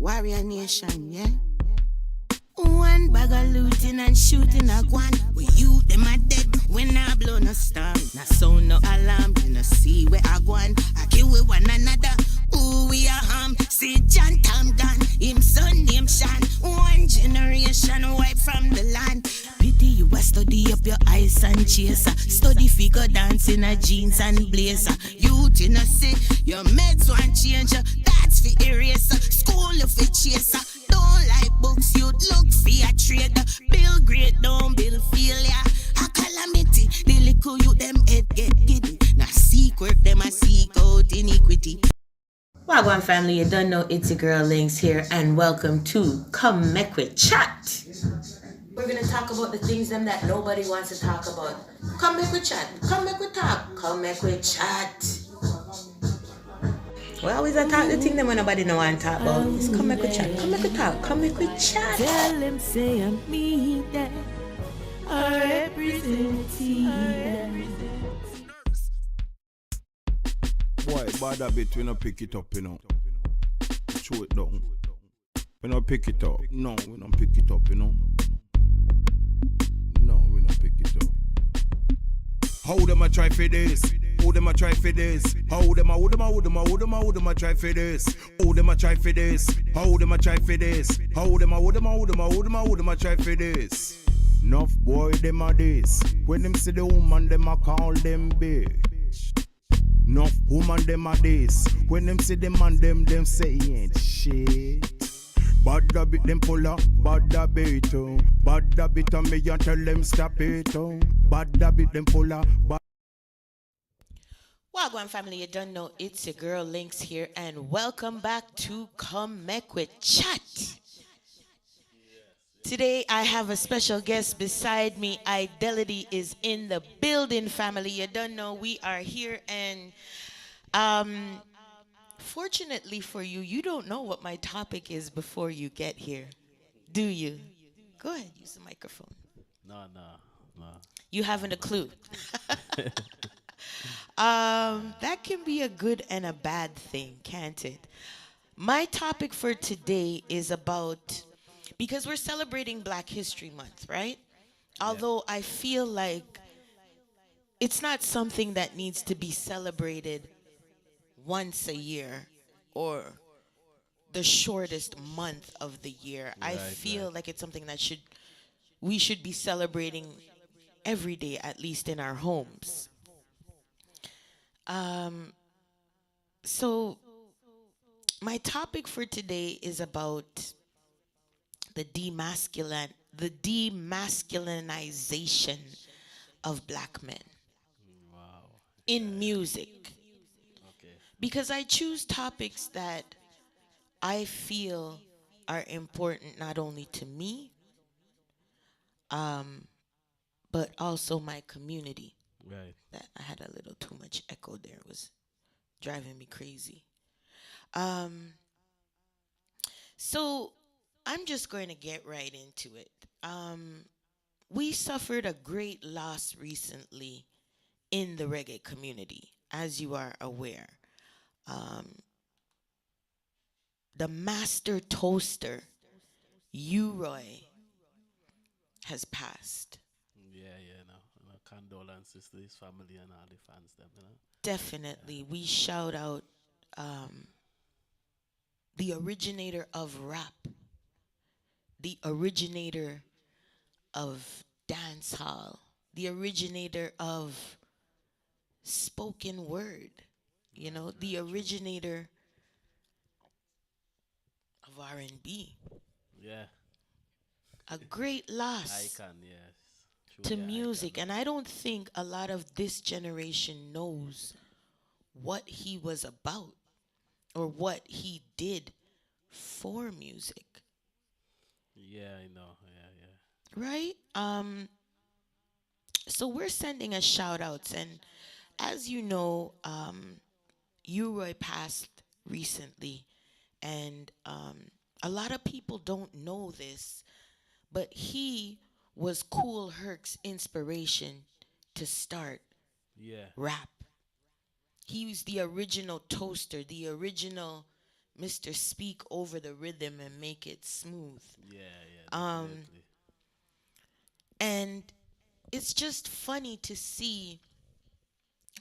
Warrior nation, yeah. One bag of looting and shooting a guan. We you them a dead when I blow no storm. No sound no alarm, you no see where I guan. I kill with one another. Who we are harm? See John Tom Gun, him son name Shan. One generation wipe from the land. Pity you a study up your eyes and chaser. Study figure dance in a jeans and blazer. Youth you know see your meds want change. That's for eraser. School of a chaser. Don't like books, you look for a trader. Bill great, don't build failure. A calamity, the little you them head get giddy. Now seek work, them a seek out iniquity. Wagwan family, you don't know it's your girl Links here, and welcome to Come Make We Chat. We're gonna talk about the things them that nobody wants to talk about. Come make we chat, come make we talk, come make we chat. We always talk the thing that nobody no want to talk about. Just come make we chat, come make we talk, come make we chat. Tell them say I'm me that I represent you. Boy, bad a bit, we no pick it up, you know. Throw it down. We no pick it up. No, we don't pick it up, you know. No, we don't pick it up. How them a try for this? Who them a try for this? How them a try for this? Who them a try for this? How them a try for this? How them a try for this? Enough boy them a this. When them see the woman, them a call them bitch. Enough woman them a this. When them see the man, them say he ain't shit. Bad a bit them pull up, bad a bit oh. Bad a bit on me and tell them stop it oh. Bad a bit them pull up. Wagwan family, you don't know it's your girl Links here, and welcome back to Come Make We Chat. Today I have a special guest beside me. Idelity is in the building, family. You don't know we are here, and fortunately for you, you don't know what my topic is before you get here, do you? Go ahead, use the microphone. No. You haven't a clue. That can be a good and a bad thing, can't it? My topic for today is about, because we're celebrating Black History Month, right? Although I feel like it's not something that needs to be celebrated once a year or the shortest month of the year. I feel like it's something that we should be celebrating every day, at least in our homes. So my topic for today is about the demasculinization of Black men in music. Okay. Because I choose topics that I feel are important not only to me, but also my community. Right. That I had a little too much echo there. It was driving me crazy. So I'm just going to get right into it. We suffered a great loss recently in the reggae community, as you are aware. The master toaster, U-Roy, has passed. No. Condolences to his family and all the fans, them, you know. Definitely, we shout out the originator of rap, the originator of dancehall, the originator of spoken word, the originator of R&B. Yeah. A great loss Icon, yes. to Truly music, icon. and I don't think a lot of this generation knows what he was about or what he did for music. Yeah, I know. Yeah. Right? So we're sending a shout outs, and as you know, U-Roy passed recently, and a lot of people don't know this, but he was Kool Herc's inspiration to start Yeah. rap. He was the original toaster, the original Mr. Speak over the rhythm and make it smooth. Yeah, yeah, Um, definitely. and it's just funny to see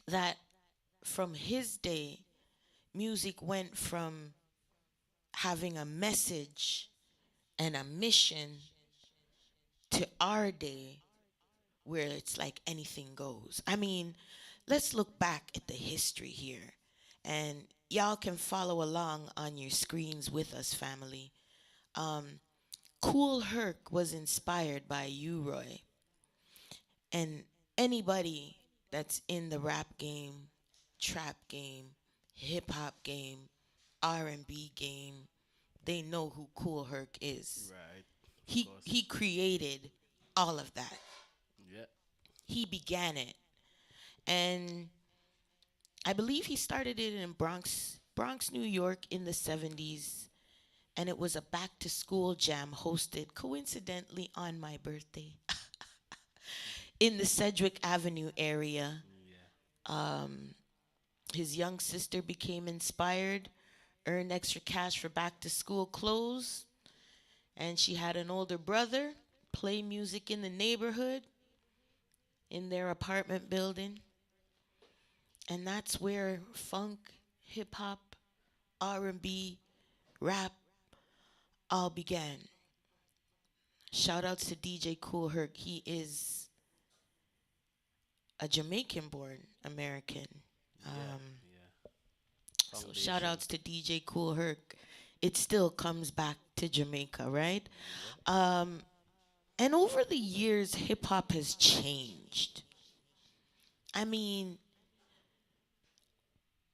that from his day, music went from having a message and a mission to our day where it's like anything goes. I mean, let's look back at the history here. And y'all can follow along on your screens with us, family. Um, Cool Herc was inspired by you, Roy. And anybody that's in the rap game, trap game, hip hop game, R&B game, they know who Cool Herc is. Right, of He course. created all of that. Yeah, He began it. And I believe he started it in Bronx, New York in the 70s, and it was a back to school jam hosted coincidentally on my birthday in the Sedgwick Avenue area. yeah. Um, his young sister became inspired, earned extra cash for back to school clothes, and she had an older brother play music in the neighborhood in their apartment building. And that's where funk, hip hop, R&B, rap all began. Shout outs to DJ Kool Herc. He is a Jamaican born American. Yeah, Um, yeah. so shout Foundation. outs to DJ Kool Herc. It still comes back to Jamaica, right? Yeah, Um, and over the years, hip hop has changed. I mean,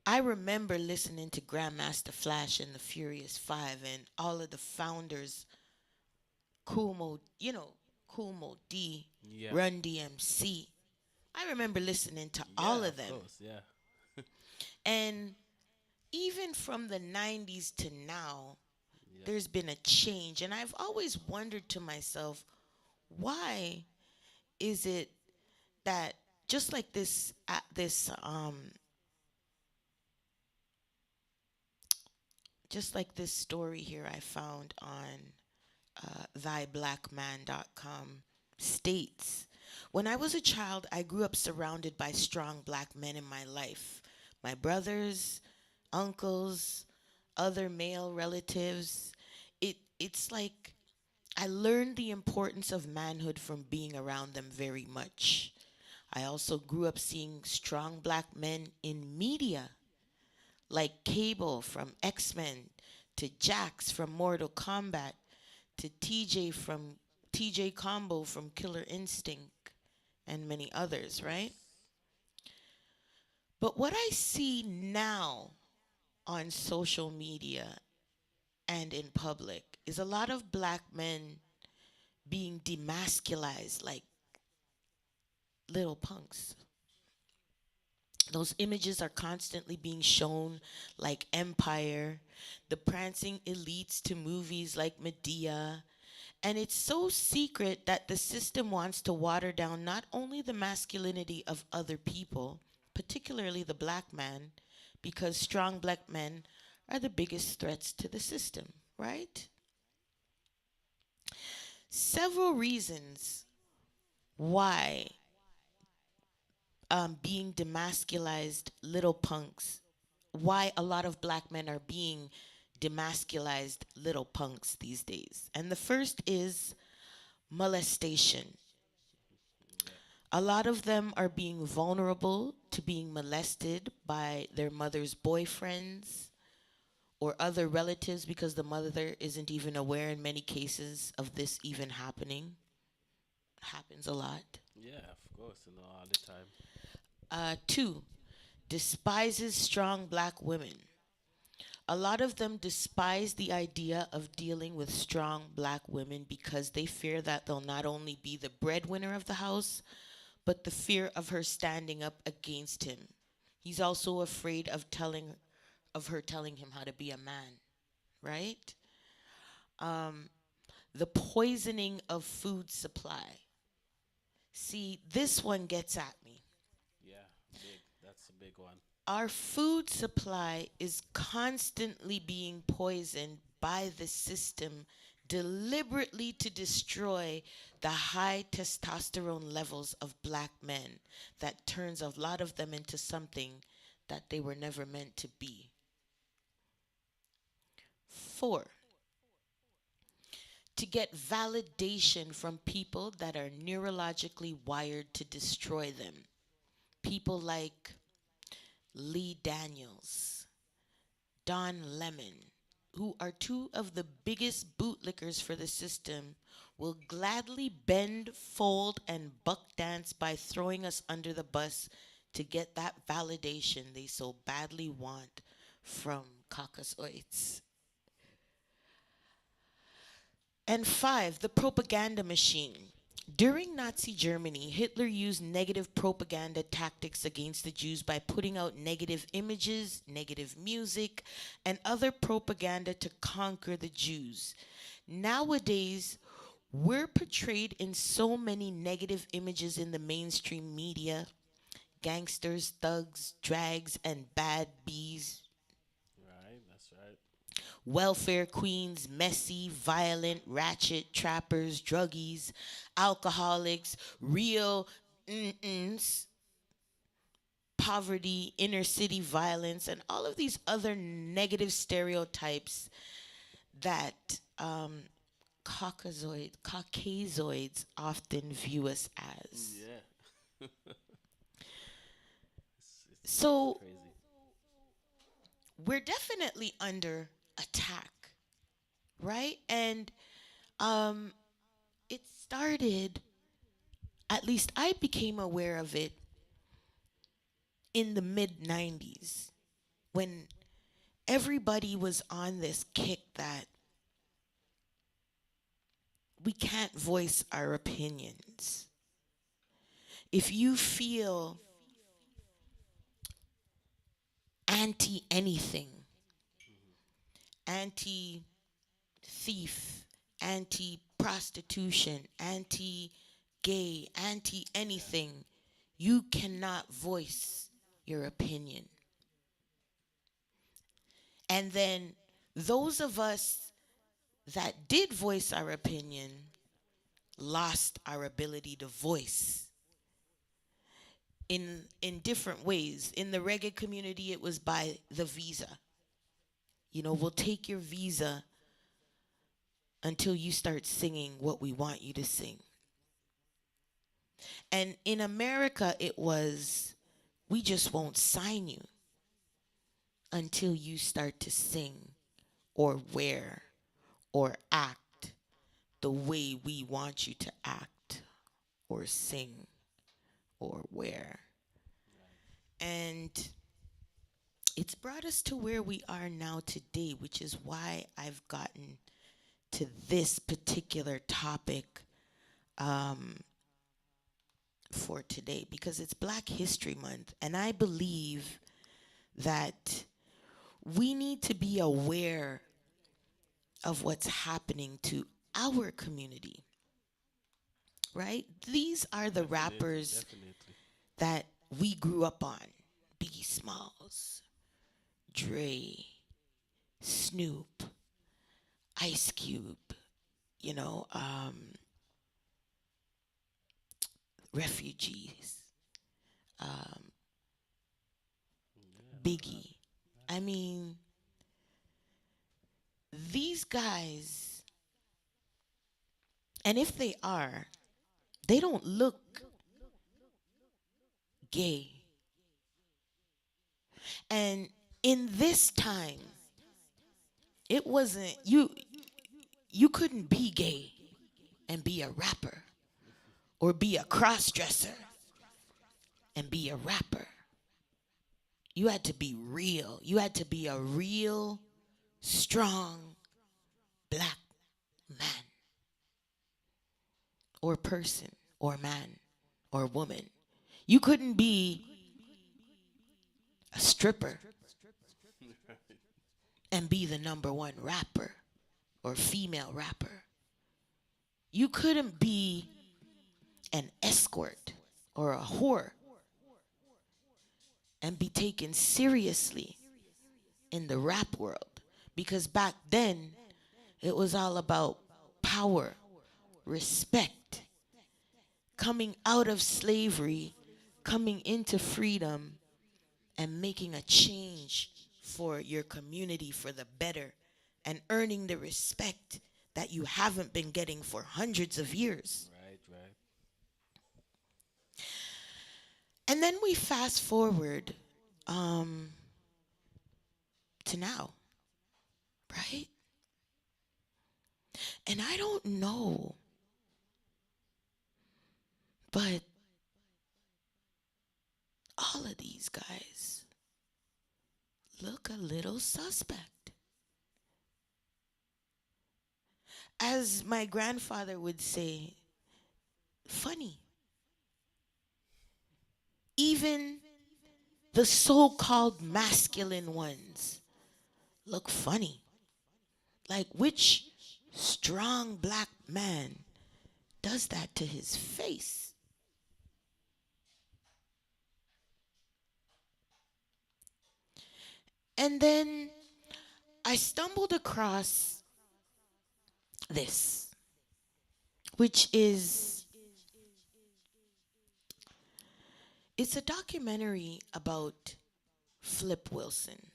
I remember listening to Grandmaster Flash and the Furious Five and all of the founders, Cool Mo D, yeah, Run DMC. I remember listening to all yeah. of Of them. course, yeah, And even from the 90s to now, yeah. there's been a change. And I've always wondered to myself, why is it that just like this story here I found on thyblackman.com states, when I was a child, I grew up surrounded by strong black men in my life. My brothers, uncles, other male relatives. It's like I learned the importance of manhood from being around them very much. I also grew up seeing strong black men in media, like Cable from X-Men, to Jax from Mortal Kombat, to TJ Combo from Killer Instinct, and many others, right? Yes. But what I see now on social media and in public is a lot of black men being demasculized like little punks. Those images are constantly being shown like Empire, the prancing elites to movies like Medea. And it's so secret that the system wants to water down not only the masculinity of other people, particularly the black man, because strong black men are the biggest threats to the system, right? Several reasons why being demasculized little punks, why a lot of black men are being demasculized little punks these days. And the first is molestation. Yeah. A lot of them are being vulnerable to being molested by their mother's boyfriends or other relatives because the mother isn't even aware in many cases of this even happening. Happens a lot. Yeah, of course, all the time. Two, despises strong black women. A lot of them despise the idea of dealing with strong black women because they fear that they'll not only be the breadwinner of the house, but the fear of her standing up against him. He's also afraid of her telling him how to be a man, right? Um, the poisoning of food supply. See, this one gets at me. Yeah, big. That's a big one. Our food supply is constantly being poisoned by the system deliberately to destroy the high testosterone levels of black men that turns a lot of them into something that they were never meant to be. Four, to get validation from people that are neurologically wired to destroy them. People like Lee Daniels, Don Lemon, who are two of the biggest bootlickers for the system, will gladly bend, fold, and buck dance by throwing us under the bus to get that validation they so badly want from Caucasoids. And five, the propaganda machine. During Nazi Germany, Hitler used negative propaganda tactics against the Jews by putting out negative images, negative music, and other propaganda to conquer the Jews. Nowadays, we're portrayed in so many negative images in the mainstream media: gangsters, thugs, drags, and bad bees, Right, that's right. welfare queens, messy, violent, ratchet, trappers, druggies, alcoholics, real mm-ms, poverty, inner city violence, and all of these other negative stereotypes that Caucasoids often view us as. Yeah, it's So crazy. we're definitely under attack, right? And um, it started, at least I became aware of it in the mid 90s when everybody was on this kick that we can't voice our opinions. If you feel anti anything, anti thief, anti prostitution, anti gay, anti anything, you cannot voice your opinion. And then those of us that did voice our opinion lost our ability to voice in different ways. In the reggae community, it was by the visa. You know, we'll take your visa until you start singing what we want you to sing. And in America, it was, we just won't sign you until you start to sing or wear or act the way we want you to act or sing or wear. And it's brought us to where we are now today, which is why I've gotten to this particular topic for today, because it's Black History Month. And I believe that we need to be aware of what's happening to our community, right? These are the Definitely, rappers definitely. that we grew up on: Biggie Smalls, Dre, Snoop, Ice Cube, you know, refugees, um, Yeah, why not? Biggie. I mean, these guys, and if they are, they don't look gay. And in this time, it wasn't you couldn't be gay and be a rapper, or be a cross dresser and be a rapper. You had to be real. You had to be a real, strong black man or person or man or woman. You couldn't be a stripper and be the number one rapper or female rapper. You couldn't be an escort or a whore and be taken seriously in the rap world. Because back then, it was all about power, respect, coming out of slavery, coming into freedom, and making a change for your community for the better and earning the respect that you haven't been getting for hundreds of years. Right, right. And then we fast forward um, to now, right? And I don't know, but all of these guys look a little suspect. As my grandfather would say, funny. Even the so called masculine ones look funny. Like, which strong black man does that to his face? And then I stumbled across this, which is it's a documentary about Flip Wilson.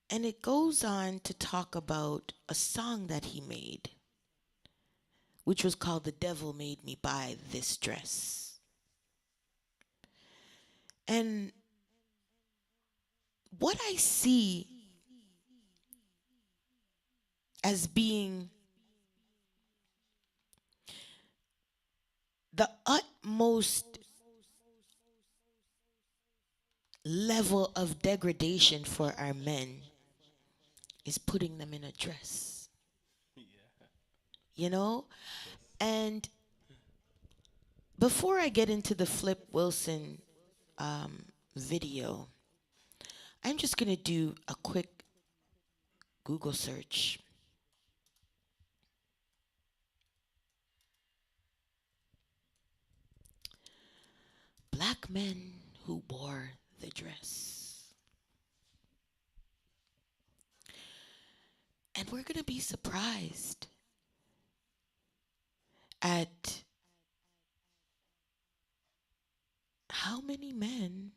And it goes on to talk about a song that he made, which was called The Devil Made Me Buy This Dress. And what I see as being the utmost level of degradation for our men is putting them in a dress, Yeah. you know? Yes. And before I get into the Flip Wilson video, I'm just going to do a quick Google search. Black men who wore the dress. And we're going to be surprised at how many men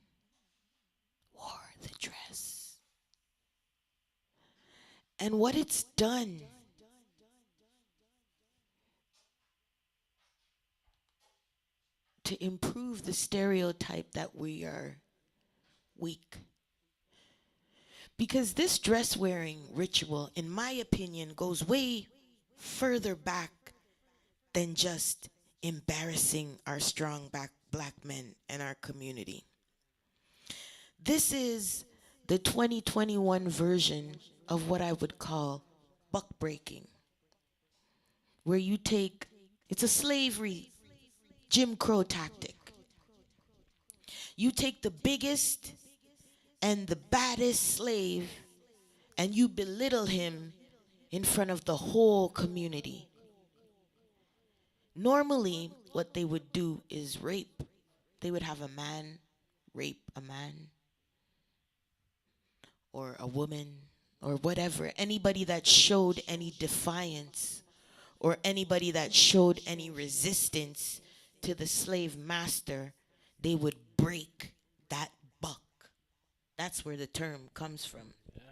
wore the dress and what it's done to improve the stereotype that we are weak. Because this dress wearing ritual, in my opinion, goes way further back than just embarrassing our strong black men and our community. This is the 2021 version of what I would call buck breaking, where you take, it's a slavery Jim Crow tactic. You take the biggest and the baddest slave and you belittle him in front of the whole community. Normally, what they would do is rape. They would have a man rape a man or a woman or whatever. Anybody that showed any defiance or anybody that showed any resistance to the slave master, they would break that buck. That's where the term comes from. Yeah.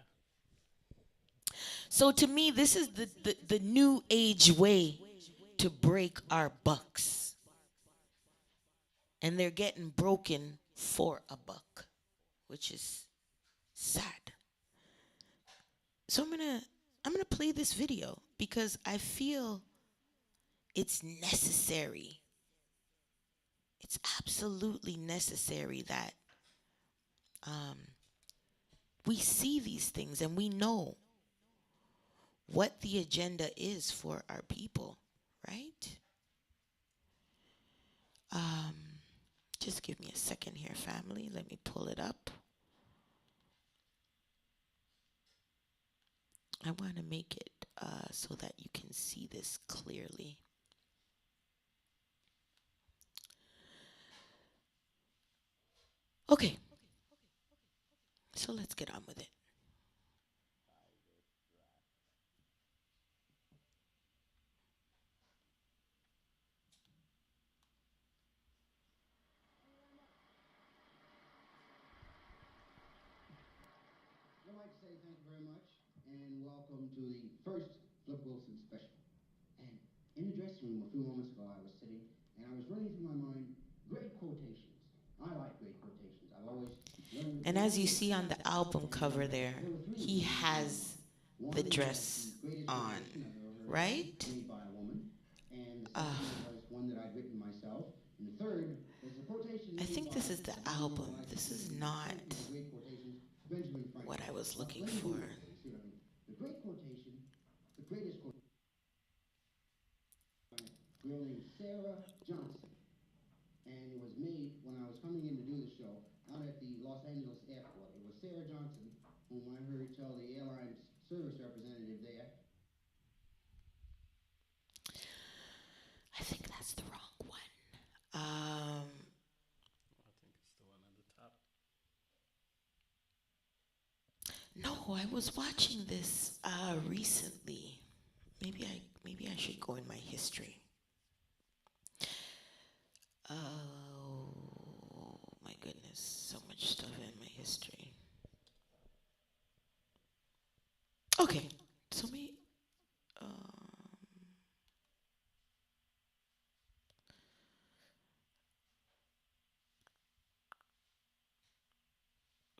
So to me, this is the new age way to break our bucks. And they're getting broken for a buck, which is sad. So I'm gonna play this video because I feel it's necessary. It's absolutely necessary that we see these things and we know what the agenda is for our people, right? Just give me a second here, family. Let me pull it up. I want to make it so that you can see this clearly. Okay, so let's get on with it. I'd like to say thank you very much and welcome to the first Flip Wilson special. And in the dressing room a few moments ago, I was sitting and I was running through my mind great quotations. I like great quotations. I've always learned. And as you see on the album cover there, he has the dress on, right? Made by a woman. And the second was one that I'd written myself. And the third was a quotation. I think this is the album. This is not what I was looking for. The great quotation, the greatest quotation, by a girl named Sarah Johnson. And it was made when I was coming in to do the show out at the Los Angeles airport. It was Sarah Johnson, whom I heard tell the airline's service representative there. I think that's the wrong one. I think it's the one on the top. No, I was watching this recently. Maybe I should go in my history. Oh my goodness, so much stuff in my history. Okay, so me.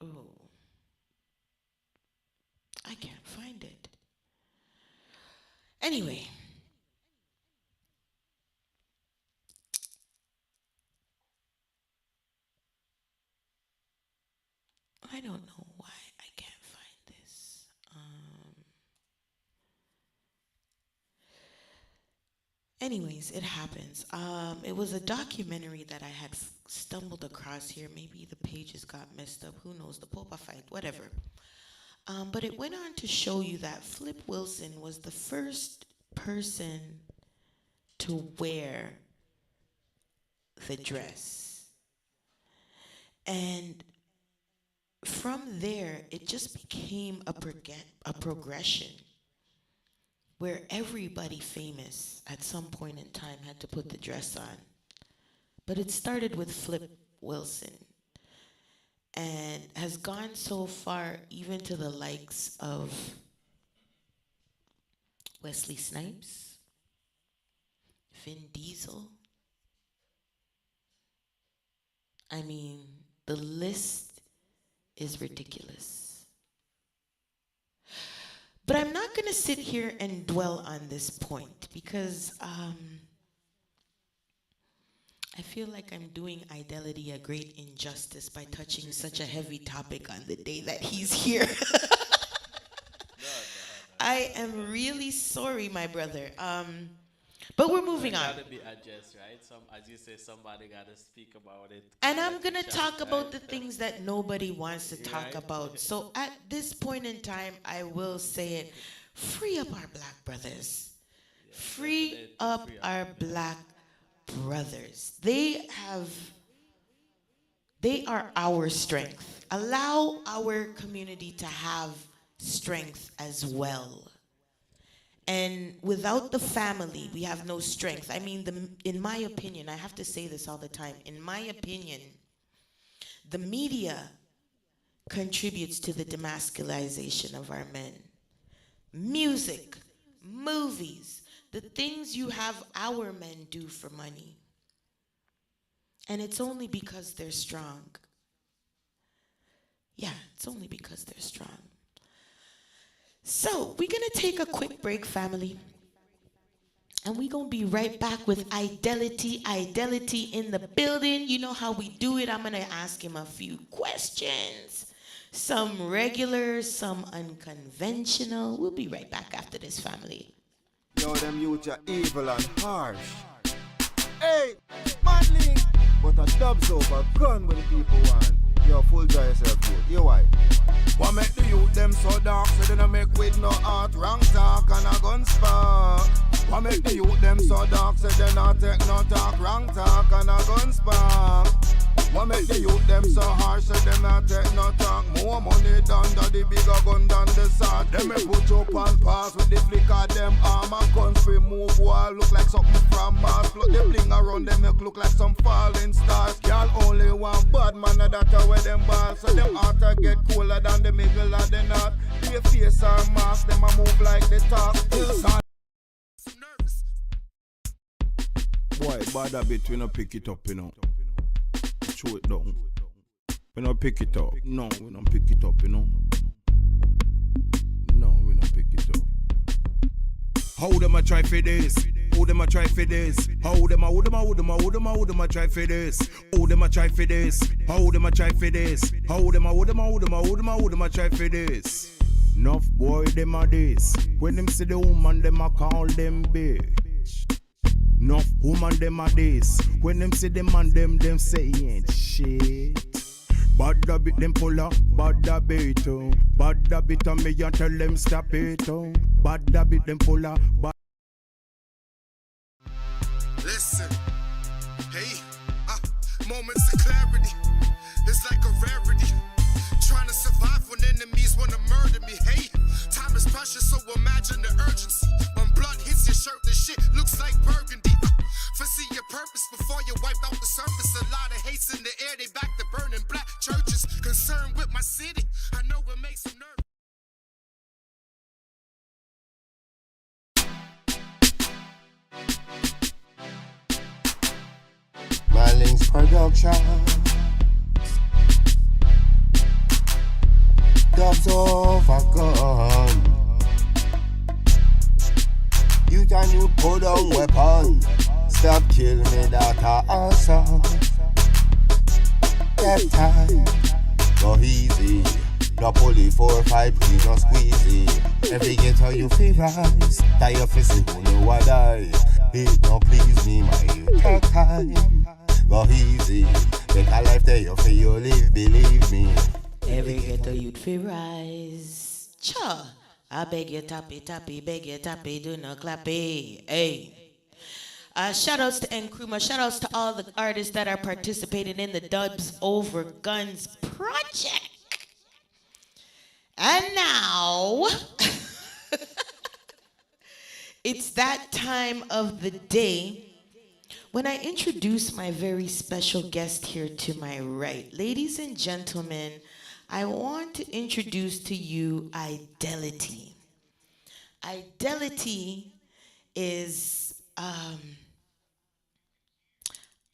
Oh, I can't find it. Anyway. I don't know why I can't find this. Anyways, it happens. It was a documentary that I had stumbled across here. Maybe the pages got messed up. Who knows? The Popa fight, whatever. But it went on to show you that Flip Wilson was the first person to wear the dress. And from there, it just became a progression where everybody famous at some point in time had to put the dress on. But it started with Flip Wilson and has gone so far even to the likes of Wesley Snipes, Vin Diesel. I mean, the list is ridiculous. But I'm not going to sit here and dwell on this point because I feel like I'm doing Idelity a great injustice by touching such a heavy topic on the day that he's here. I am really sorry, my brother. But we're moving on. Gotta be adjust, right? As you say, somebody gotta speak about it. And I'm gonna talk about the things that nobody wants to talk about. So at this point in time, I will say it: free up our black brothers. Free up our black brothers. They are our strength. Allow our community to have strength as well. And without the family, we have no strength. I mean, in my opinion, I have to say this all the time. In my opinion, the media contributes to the demasculization of our men. Music, movies, the things you have our men do for money. And it's only because they're strong. Yeah, it's only because they're strong. So, we're going to take a quick break, family. And we're going to be right back with Idelity. Idelity in the building. You know how we do it. I'm going to ask him a few questions. Some regular, some unconventional. We'll be right back after this, family. Yo, them youths are evil and harsh. Hey, manly. But a dub's over gun when the people want. Yo, full dry yourself, dude. You why? What make the youth them so dark? So they don't make with no heart, wrong talk and a gun spark. What make the youth them so dark? So they not take no talk, wrong talk and a gun spark. What make the youth them so harsh, so them not take no talk. More money than the bigger gun than the sword. Them me put up and pass with the flicker them arm and guns free move wall look like something from Mars. Look them bling around them make look like some falling stars. Y'all only one bad man and that's where them balls. So them heart get cooler than the middle of the north. Their face and mask, them a move like the talk. Boy, bad a bit, we no pick it up, you know. Show it down. We no pick it up. No, we don't pick it up, you know. No, we don't pick it up. How them a try for this? How them a try for this? How them a try for this? How them a try for this? How them a try for this? How them a try for this? Enough boy them a this. When them see the woman them a call them bitch. Enough woman them a this. When them see the man them say he ain't shit. Bad da bit them pull up, bad da bit oh. Bad da bit on me and tell them stop it oh. Bad da bit them pull up, bad. Listen, hey, moments of clarity. It's like a rarity. Trying to survive when enemies wanna murder me. Hey, time is precious, so imagine the urgency. When blood hits your shirt, the shit looks like burgundy. Foresee your purpose before you wipe out the surface. A lot of hates in the air, they back to burning black churches. Concerned with my city, I know it makes them nervous. My Links Production. Dubs overgone. You can you put on weapon. Stop kill me, that awesome. That time, go easy. No pulley 4 or 5, please no squeezy. Every ghetto you feel rise. Tie your fist who know what I. It no please me, my you take time. Go easy. Make a life there you feel you live, believe me. Every ghetto you'd feel rise. Cha, I beg you tappy, beg you tappy, do not clappy. Hey. Shout outs to Nkrumah, shout outs to all the artists that are participating in the Dubs Over Guns project. And now, it's that time of the day when I introduce my very special guest here to my right. Ladies and gentlemen, I want to introduce to you Idelity. Idelity is,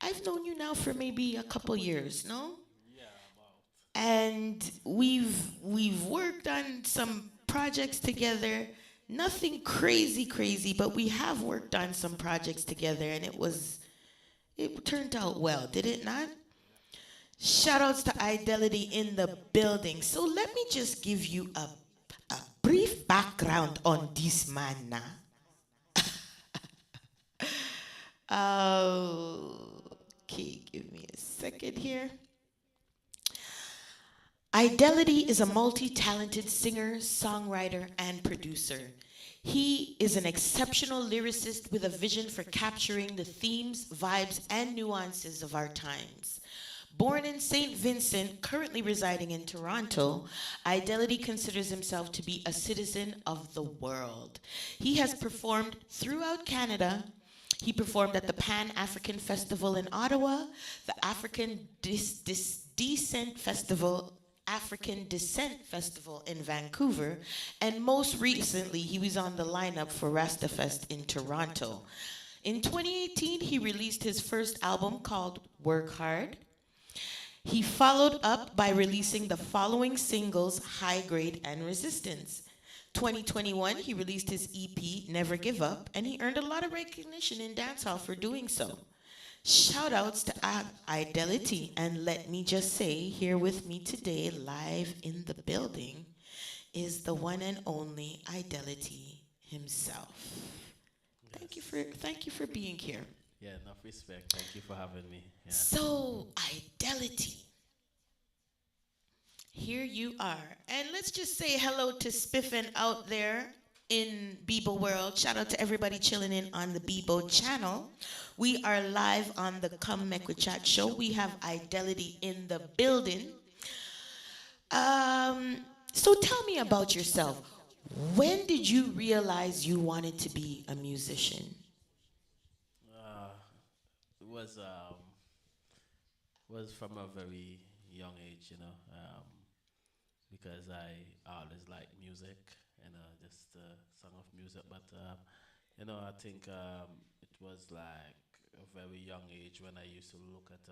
I've known you now for maybe a couple years, no? Yeah, about. And we've worked on some projects together. Nothing crazy, but we have worked on some projects together, and it turned out well, did it not? Shout outs to Idelity in the building. So let me just give you a brief background on this man now. Okay, give me a second here. Idelity is a multi-talented singer, songwriter, and producer. He is an exceptional lyricist with a vision for capturing the themes, vibes, and nuances of our times. Born in St. Vincent, currently residing in Toronto, Idelity considers himself to be a citizen of the world. He has performed throughout Canada. He performed at the Pan-African Festival in Ottawa, the African Descent Festival in Vancouver, and most recently, he was on the lineup for Rastafest in Toronto. In 2018, he released his first album called Work Hard. He followed up by releasing the following singles, High Grade and Resistance. 2021, he released his EP, Never Give Up, and he earned a lot of recognition in dancehall for doing so. Shout outs to Idelity, and let me just say, here with me today, live in the building, is the one and only Idelity himself. Yes. Thank you for being here. Yeah, enough respect. Thank you for having me. Yeah. So, Idelity. Here you are. And let's just say hello to Spiffin out there. in Bebo World. Shout out to everybody chilling in on the Bebo channel. We are live on the Come Make We Chat show. We have Idelity in the building. Um, so tell me about yourself. When did you realize you wanted to be a musician? Uh, it was from a very young age, because I always liked music, just song of music. But I think it was like a very young age when I used to look at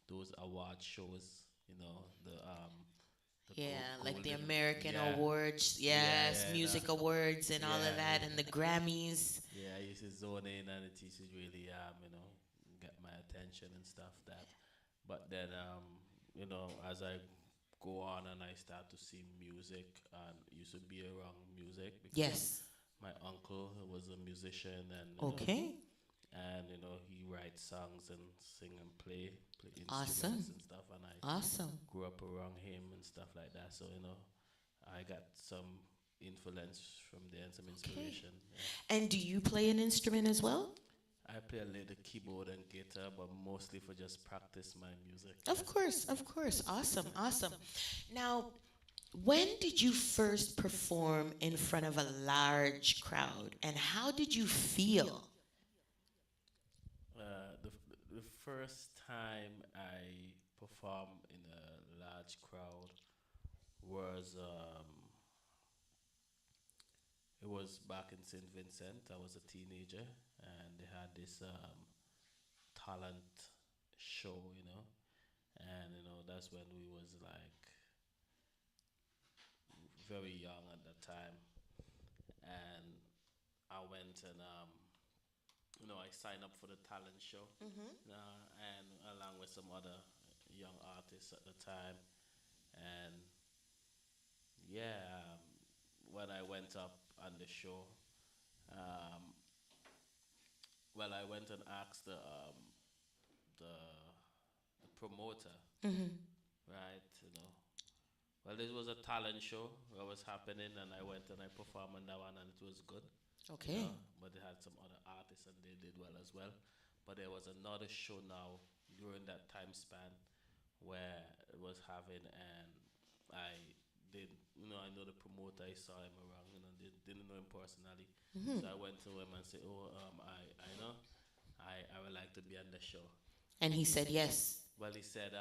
those award shows. The Yeah, like the golden, American yeah, Awards, yeah, yes, yeah, music awards and all of yeah, that, and the Grammys. yeah. I used to zone in, and it used to really get my attention and stuff. But then as I go on and I start to see music and used to be around music because Yes. my uncle was a musician, Okay. and he writes songs and sing and play Awesome. instruments and stuff, and I Awesome. grew up around him and stuff like that. So I got some influence from there and some Okay. inspiration. Yeah. And do you play an instrument as well? I play a little keyboard and guitar, but mostly for just practice my music. Of Yeah. course, of course. Awesome, awesome. Now, when did you first perform in front of a large crowd and how did you feel? The first time I performed in a large crowd was it was back in St. Vincent. I was a teenager, and they had this talent show, and that's when we was like very young at that time, and I went and I signed up for the talent show, and along with some other young artists at the time, and yeah, when I went up on the show, um, well, I went and asked the the promoter, right? Well, this was a talent show that was happening, and I went and I performed on that one, and it was good. Okay. But they had some other artists, and they did well as well. But there was another show now during that time span where it was having, and I did, I know the promoter, I saw him around, didn't know him personally. So I went to him and said, "Oh, I know, I would like to be on the show." And he said yes. Well, he said,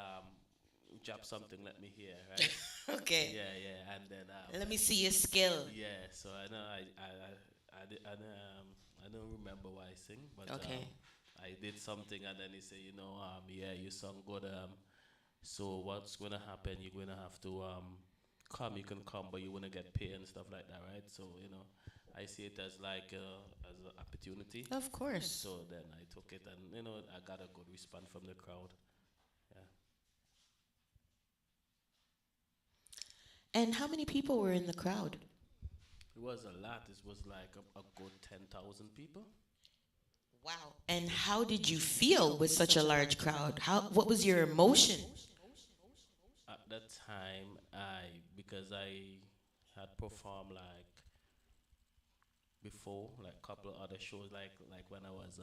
"Drop something, let me hear," right? Okay. Yeah, yeah, and then Let me see your skill. yeah. So I know I don't remember why I sing, but Okay. I did something, and then he said, yeah, you sung good. So what's gonna happen? You're gonna have to come. You can come, but you wanna get paid and stuff like that, right? So I see it as like as an opportunity. Of course. So then I took it, and I got a good response from the crowd. Yeah. And how many people were in the crowd? It was a lot. It was like a good 10,000 people. Wow. And how did you feel with such a large crowd? What was your emotion? At that time, because I had performed like before, like a couple of other shows, like when I was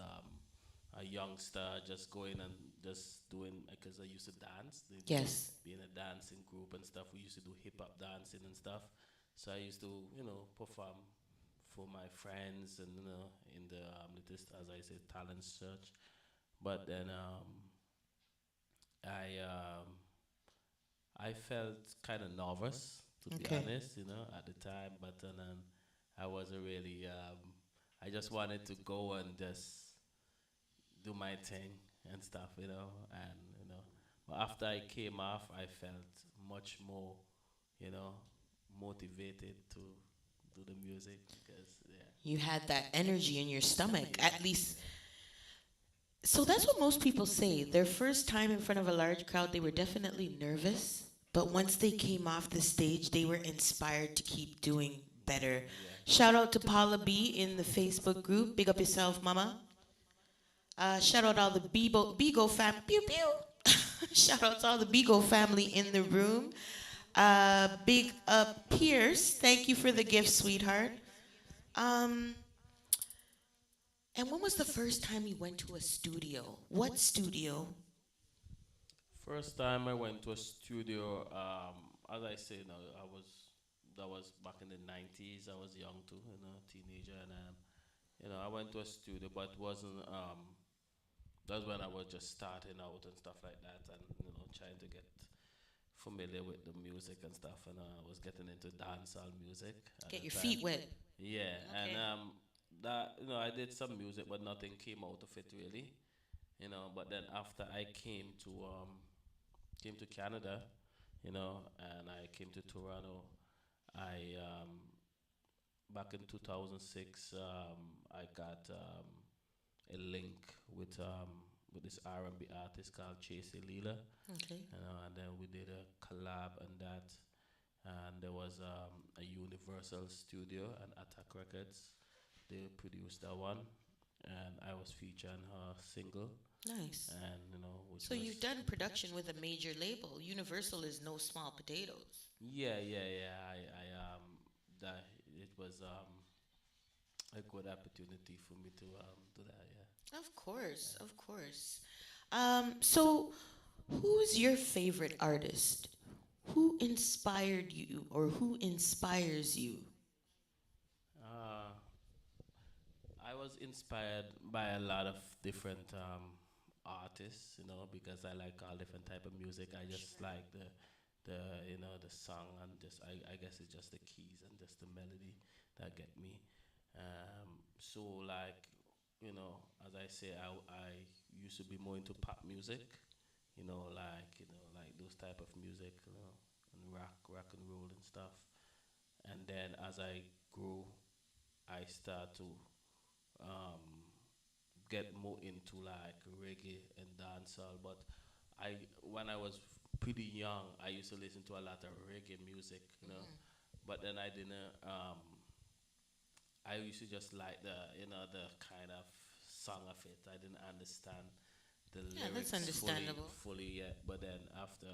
a youngster, just going and just doing, because I used to dance. Yes. Be in a dancing group and stuff. We used to do hip hop dancing and stuff. So I used to, perform for my friends and in the latest, as I said, talent search. But then I I felt kind of nervous, to be Okay. honest, at the time. But then I wasn't really. I just wanted to go and just do my thing and stuff, and But after I came off, I felt much more, you know, motivated to do the music because yeah, You had that energy in your stomach, at least. So that's what most people say. Their first time in front of a large crowd, they were definitely nervous. But once they came off the stage, they were inspired to keep doing better. Shout out to Paula B in the Facebook group. Big up yourself, mama. Shout out all the Bigo fam. Pew pew. Shout out to all the Bigo family in the room. Big up Pierce. Thank you for the gift, sweetheart. Um, and when was the first time you went to a studio? What studio? First time I went to a studio, as I say, that was back in the 90s. I was young too, teenager, and I went to a studio, but wasn't that's when I was just starting out and stuff like that, and trying to get familiar with the music and stuff, and I was getting into dancehall music at Get the your time. feet wet. Yeah, and Okay. that I did some music, but nothing came out of it really. But then after I came to Canada, and I came to Toronto, I back in 2006, I got a link with this R&B artist called Chase Leela, Okay. and then we did a collab on that, and there was a Universal Studio and Attack Records. They produced that one, and I was featured on her single, Nice. and which So was you've done production with a major label. Universal is no small potatoes. yeah. That it was a good opportunity for me to do that. Of course, of course. So who's your favorite artist? Who inspired you or who inspires you? Uh, I was inspired by a lot of different artists, because I like all different type of music. I just like the the song, and just I guess it's just the keys and just the melody that get me. So like as I say, I used to be more into pop music, like those type of music, and rock and roll and stuff. And then as I grew, I start to um, get more into like reggae and dancehall. But when I was pretty young, I used to listen to a lot of reggae music, But then I didn't. I used to just like the kind of song of it. I didn't understand the Yeah, that's lyrics understandable. fully yet. But then after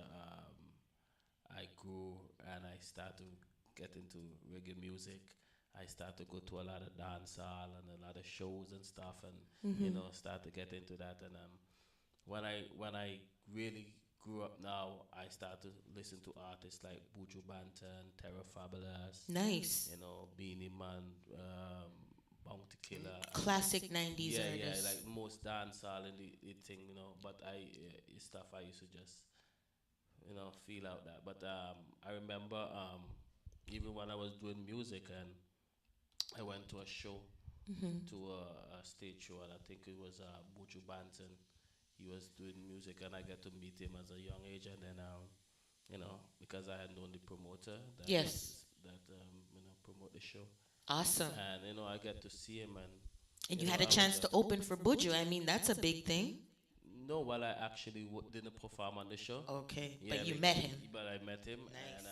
I grew and I started to get into reggae music. I started to go to a lot of dance hall and a lot of shows and stuff, and start to get into that. And when I really grew up now, I started to listen to artists like Buju Banton, Terra Fabulous, Nice. Beanie Man, Bounty Killer, and Classic 90s yeah, artists. like most dance hall and the thing, But it's stuff I used to just feel out that. But I remember even when I was doing music and I went to a show, to a stage show, and I think it was Buju Banton. He was doing music, and I got to meet him as a young age, and then because I had known the promoter Yes. that promote the show, Awesome. and I get to see him, and And you had a I was chance to just open for Buju. I mean, that's a big thing. no, well, I actually didn't perform on the show. Okay, Yeah, but you met him. but I met him, Nice. and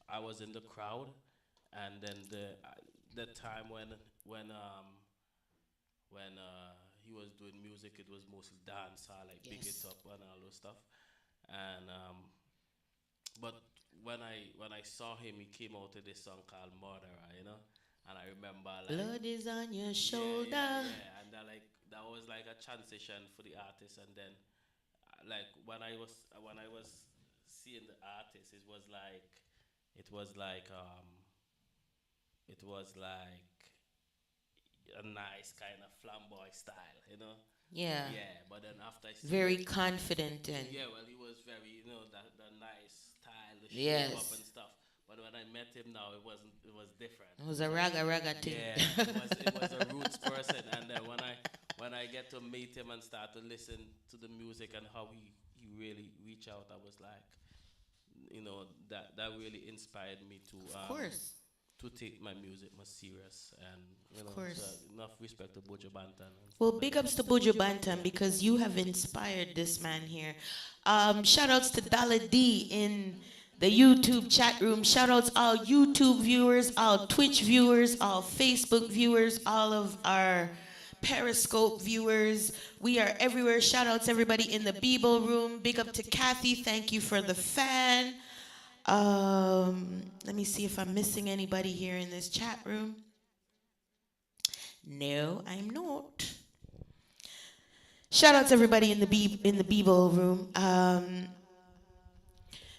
I was in the crowd, and then the time when he was doing music, it was mostly dance, like big it Yes. up and all those stuff, and but when I saw him, he came out with this song called Murderer, and I remember like Blood is on your yeah, shoulder. and that was like a transition for the artist, and then like when I was seeing the artist, it was like a nice kind of flamboy style, Yeah. Yeah, but then after I see Very him, confident and yeah, well, he was very, the nice style, the shape up yes. and stuff. But when I met him now, it wasn't. It was different. It was a raga raga thing. Yeah, it was a roots person, and then when I get to meet him and start to listen to the music and how he really reach out, I was like, that really inspired me Of course. to take my music more serious, and Of so course. enough respect to Bojo Bantan and Well, stuff like big that. ups to Buju Bantam because you have inspired this man here. Shout outs to Dala D in the YouTube chat room. Shout outs all YouTube viewers, all Twitch viewers, all Facebook viewers, all of our Periscope viewers. We are everywhere. Shout outs everybody in the Beeble room. Big up to Kathy. Thank you for the fan. Let me see if I'm missing anybody here in this chat room. No, I'm not. Shout out to everybody in the Bebo room.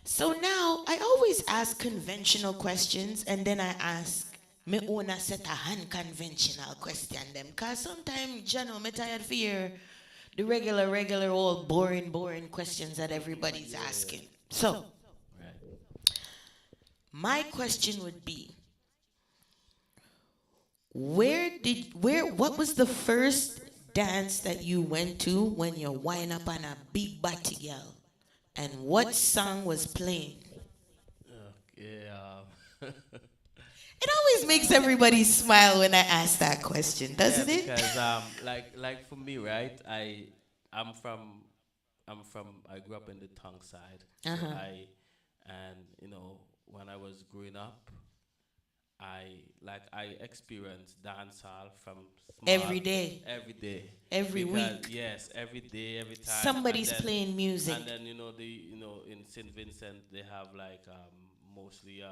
So now I always ask conventional questions, and then I ask me own a set of unconventional question them. Cause sometimes, you know, me tired for hear the regular old boring questions that everybody's asking. So my question would be, what was the first dance that you went to when you wind up on a big body girl? And what song was playing? It always makes everybody smile when I ask that question, doesn't it? Because like for me, right? I'm from I grew up in the tongue side. So and you know, when I was growing up, I experienced dancehall from small, Every day. Every week. Yes, every day, every time. Somebody's playing music. And then in St. Vincent they have like mostly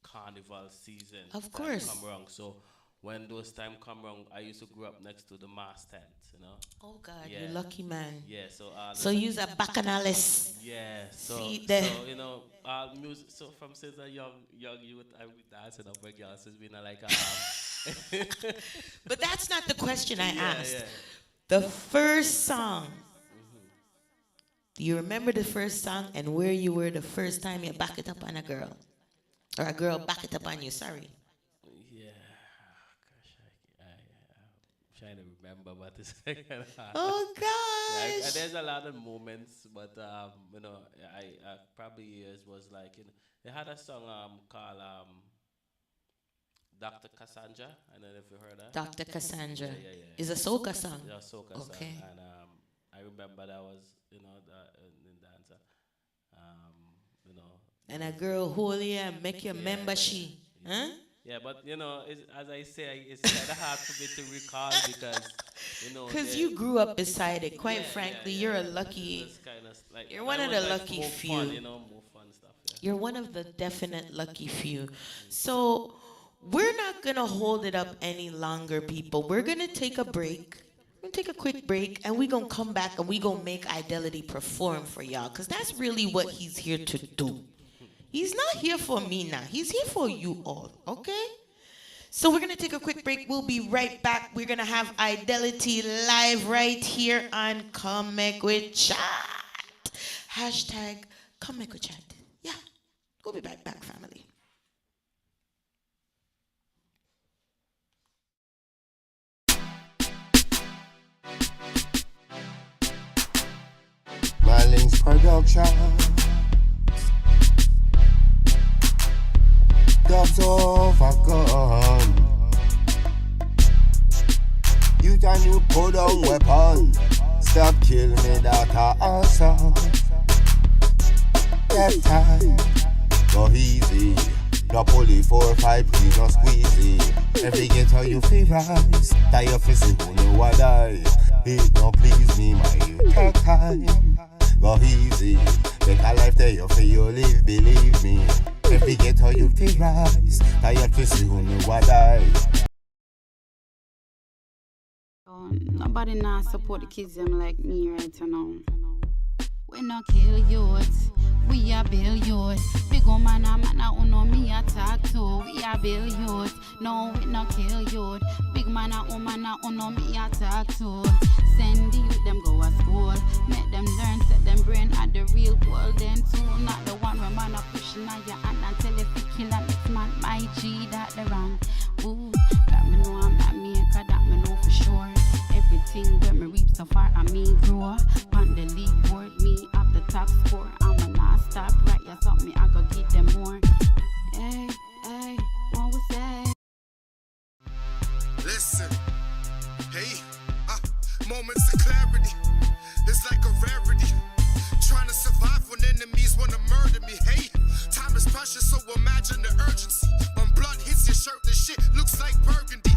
carnival season. Of course. Come around. So when those time come around, I used to grow up next to the mass tent, Oh God, you lucky man. Yeah, so use a bacchanalist. Yeah, so all music. So from since a young youth, I be dancing up with girls. It's been like But that's not the question I asked. Yeah. The first song. Do you remember the first song and where you were the first time you back it up on a girl? Or a girl back it up on you, sorry. Yeah. Gosh, I'm trying to remember what is like. Oh, gosh. Like, there's a lot of moments, but, I probably years was like, they had a song called Dr. Cassandra. I don't know if you heard that. Dr. Cassandra. Yeah. Is a soca song? Yeah, soca song. And I remember that was, in dancer. And a girl hold you and make you remember she. Huh? Yeah, but as I say, it's kind of hard for me to recall because because you grew up beside it. Quite frankly, you're a lucky. You're one of the lucky few. Fun, more fun stuff. Yeah. You're one of the definite lucky few. So we're not gonna hold it up any longer, people. We're gonna take a break. We're gonna take a quick break, and we're gonna come back and we're gonna make Idelity perform for y'all, because that's really what he's here to do. He's not here for me now. He's here for you all, okay? So we're going to take a quick break. We'll be right back. We're going to have Idelity live right here on Come Make We Chat. Hashtag Come Make We Chat. Yeah, we'll be right back, family. Marlins Production. Dubs overgone. You and you put down weapon. Stop kill me, that awesome. That time, go easy. No pulley 4 or 5, please no squeezy. Every ghetto you feel rise. Tie your face in who know what I. It no please me, my you take time. Go easy. Make a life there you feel you live, believe me. Every ghetto you feel rise. Tie your face in who know what I. Nobody now support the kids them like me right now. We no kill youth, we are build youth. Big old man who know me attack too. We are build youth, no we no kill youth. Big man who know me attack too. Send the youth them go to school, make them learn, set them brain at the real world. Then too, not the one where man a pushing on your hand and tell if you kill a next man. My G that the wrong. Ooh, that me know I'm not maker, that me know for sure. Everything where me reap so far I me grow. On the league board, me up the top score. I'ma not stop right, yeah, something I go give them more. Hey, what we say? Listen, hey, moments of clarity. It's like a rarity. Trying to survive when enemies wanna murder me. Hey, time is precious, so imagine the urgency. When blood hits your shirt, the shit looks like burgundy.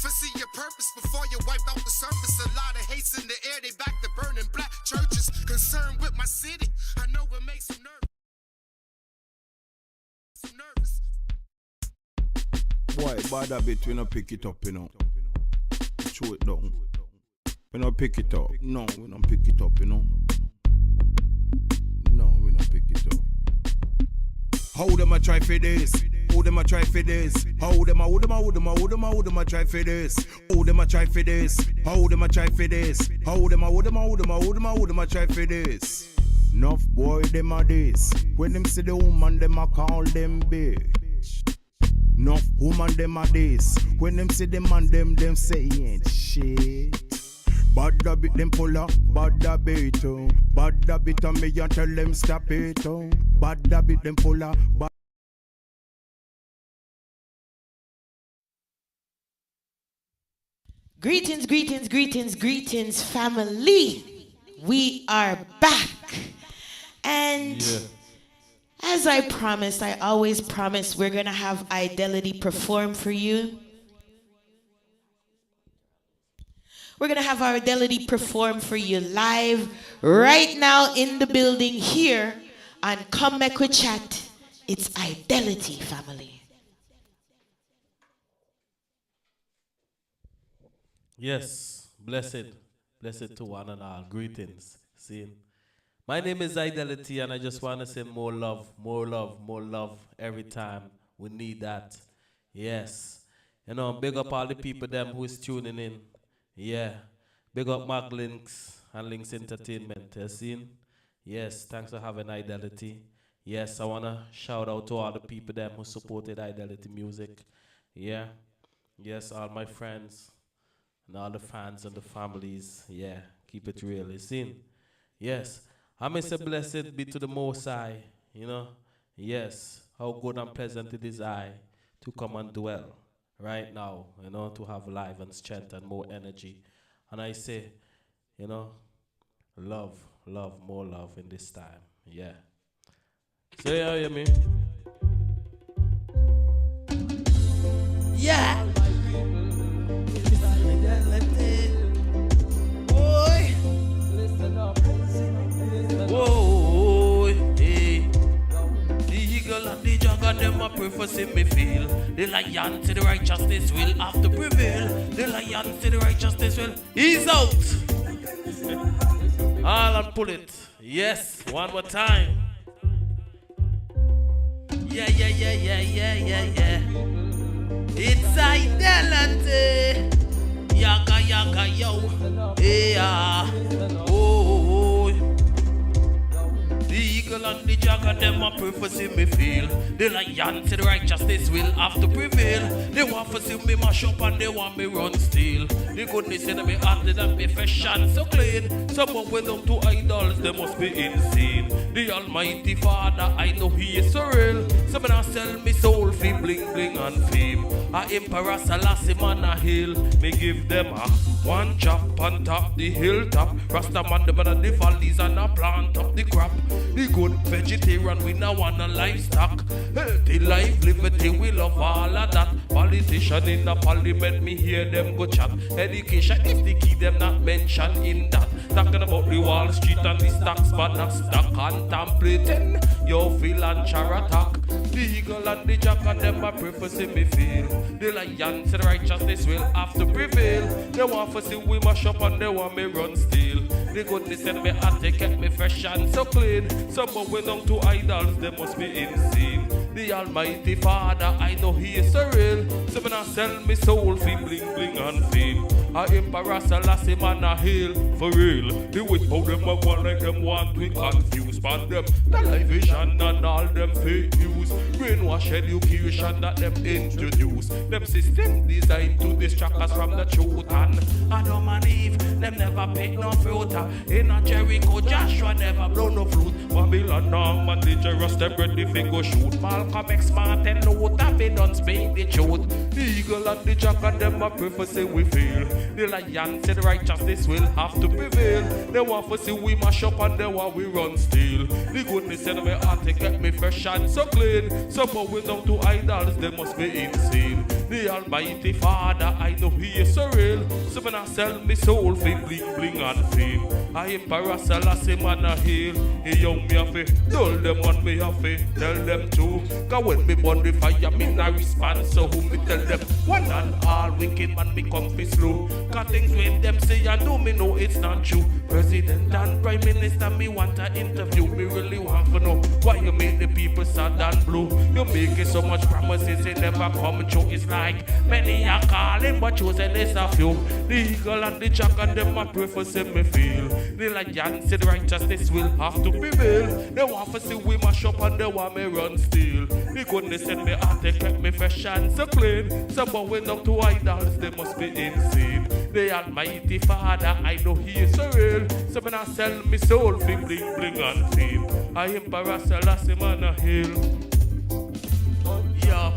Foresee your purpose before you wipe out the surface. A lot of hates in the air, they back to burning black churches. Concerned with my city, I know it makes them nervous. Boy, bad habit, we no pick it up, you know. Throw it down. We no pick it up. No, we don't pick it up, you know. No, we don't pick it up. How them a try for this? Who them a try for this? How them a try for this? Who them a try for this? How them a try for this? How them a try for this? Enough boy them a this. When them see the woman them a call them bitch. Enough woman them a this. When them see the man them say he ain't shit. Bad habit them pull up, bad habit oh. Bad habit on me and tell them stop it oh. Bad habit them pull up, bad. Greetings, family. We are back. And as I promised, I always promise we're going to have Idelity perform for you. We're going to have our Idelity perform for you live right now in the building here on Come Make We Chat. It's Idelity, family. Yes, blessed to one and all. Greetings. See, my name is Idelity, and I just want to say more love every time. We need that. Yes. You know, big up all the people them who is tuning in. Yeah. Big up Mark Links and Links Entertainment. You seen? Yes, thanks for having Idelity. Yes, I want to shout out to all the people them who supported Idelity music. Yeah. Yes, all my friends. And all the fans and the families, yeah, keep it real, you seen? Yes, I may say blessed be to the Most High, you know? Yes, how good and pleasant it is I to come and dwell right now, you know, to have life and strength and more energy. And I say, you know, love, more love in this time, yeah. So yeah, you mean? Yeah. Boy. Whoa, hey. The eagle and the jaguar, them a prefer see me feel. The lion to the righteousness will have to prevail. The lion to the righteousness will ease out. All and pull it. Yes, one more time. Yeah. It's Idelity. Yaga, yo. Yeah. Oh. The eagle and the jaguar, them a prefer see me feel. The lion to the righteousness will have to prevail. They want to see me mash up and they want me run still. The goodness in me heart and me fresh and so clean. Someone went up to idols, they must be insane. The Almighty Father, I know He is so real. Some now sell me soul for bling and fame. A Emperor Selassie man a hill. Me give them a one chop on top the hilltop. Rasta man them on the valleys and a plant up the crop. The good vegetarian we now want a livestock. Healthy life, liberty, we love all of that. Politician in the parliament, me hear them go chat. Education is the key, them not mention in that. Talking about the Wall Street and the stocks, but not stock contemplating your feel and char attack. The eagle and the jaguar, them a prefer see me feel. The lion to the righteousness will have to prevail. They want to see we mash up and they want me run still. The goodness in me heart, they kept me fresh and so clean. Someone went down to idols, they must be insane. The Almighty Father, I know He is so real. So when I sell me soul for bling and fame. A Emperor Selassie man a hail for real. The way how them a go like them want to confuse. But them television and all them fake news. Brainwash education that them introduce. Them system designed to distract us from the truth. And Adam and Eve, them never pick no fruit. In a Jericho, Joshua never blow no flute. Babylon, Norman, dangerous, them ready to go shoot. Malcolm X, Martin Luther, they don't speak the truth. The eagle and the jaguar, them a prefer say we fail. The lion said righteousness will have to prevail. They want to see we mash up and they want we run still. The goodness in my heart, they get me fresh and so clean. Some going down to idols, they must be insane. The Almighty Father, I know He is so real. So when I sell me soul for bling bling and fame, I emperor Selassie man a heal. He young me a fi, tell them what me a fi, tell them too. Cause when me burn the fire, me na respond. So who me tell them, one and all wicked man me come fi slow. Cause things when them say I know me know it's not true. President and Prime Minister me want to interview. Me really want to know why you make the people sad and blue. You making so much promises it never come true. It's like many are calling but choosing is a few. The eagle and the jack and them a pray for see me feel. The lion said righteousness will have to prevail. They want to see we mash up and they want me run still. The goodness send me heart they kept me fresh and so clean. Some bowing up to idols they must be insane. The Almighty Father I know He is so real. So when I sell me soul for bling bling and fame, I emperor Selassie man a hill. Yeah.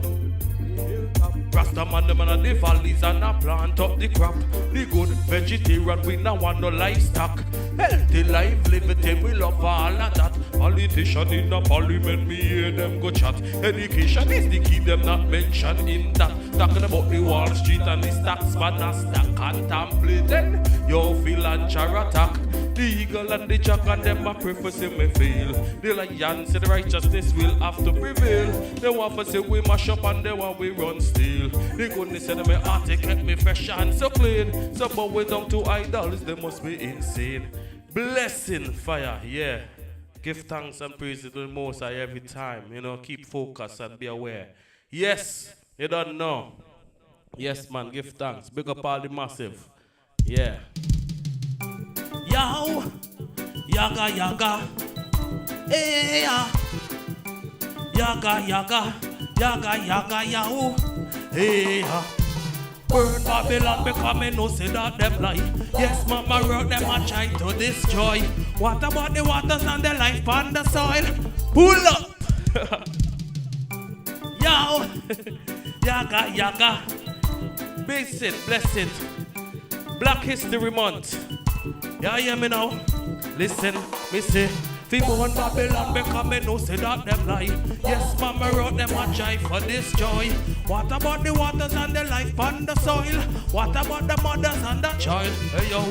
Rasta man them and the valleys and a plant up the crop. The good vegetarian we now want no livestock. Healthy life, liberty, we love all of that. Politician in the parliament, me hear them go chat. Education is the key, them not mention in that. Talking about the Wall Street and the stocks, man, a stack contemplating. Yo, feel and char attack. The eagle and the jack and them a prefer see me fail. The lion said righteousness will have to prevail. They want to say we mash up and they want we run still. The goodness said my heart they kept me fresh and so clean. So but we down to idols, they must be insane. Blessing fire, yeah. Give thanks and praise to the Most High every time. You know, keep focused and be aware. Yes, you don't know. Yes, man, give thanks. Big up all the massive. Yeah. Yow, yaga yaga, hey ya, yaga yaga, yaga yaga yow, hey ya. Burn Babylon because me no say that them lie. Yes, mama wrote them a try to destroy. What about the waters and the life on the soil? Pull up, yow, yaga yaga, bless it, bless it. Black History Month. Yeah, hear me now. Listen, me say, people on Babylon because me no say that them lie. Yes, mama wrote them a jive for this joy. What about the waters and the life on the soil? What about the mothers and the child? Hey yo,